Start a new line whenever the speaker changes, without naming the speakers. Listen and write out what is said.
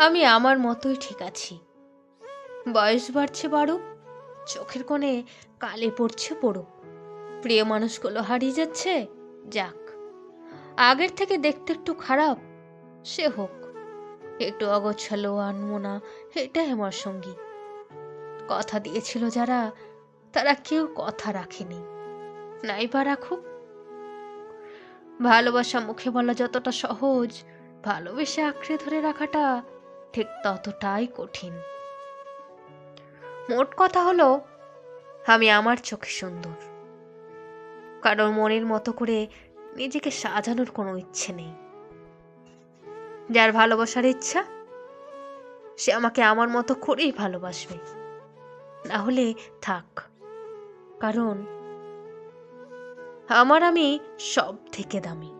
আমি আমার মতোই ঠিক আছি। বয়স বাড়ছে বাড়ুক, চোখের কোণে কালি পড়ছে পড়ুক, প্রিয় মানুষগুলো হারিয়ে যাচ্ছে, যাক। আগের থেকে দেখতে একটু খারাপ, সে হোক। একটু অগোছালো আনমনা, এটাই আমার সঙ্গী। কথা দিয়েছিল যারা, তারা কেউ কথা রাখেনি, নাই বা রাখুক। ভালোবাসা মুখে বলা যতটা সহজ, ভালোবেসে আঁকড়ে ধরে রাখাটা ঠিক ততটাই কঠিন। মোট কথা হলো, আমি আমার চোখে সুন্দর, কারণ মনের মতো করে নিজেকে সাজানোর কোনো ইচ্ছে নেই। যার ভালোবাসার ইচ্ছা, সে আমাকে আমার মতো করেই ভালোবাসবে, না হলে থাক। কারণ আমি সব থেকে দামি।